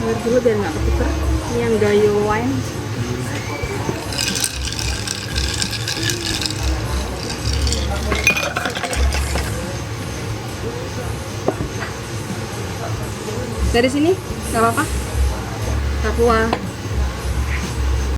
Biar dulu biar nggak ketuker. Ini yang gayo wine. Dari sini nggak apa-apa. Papua.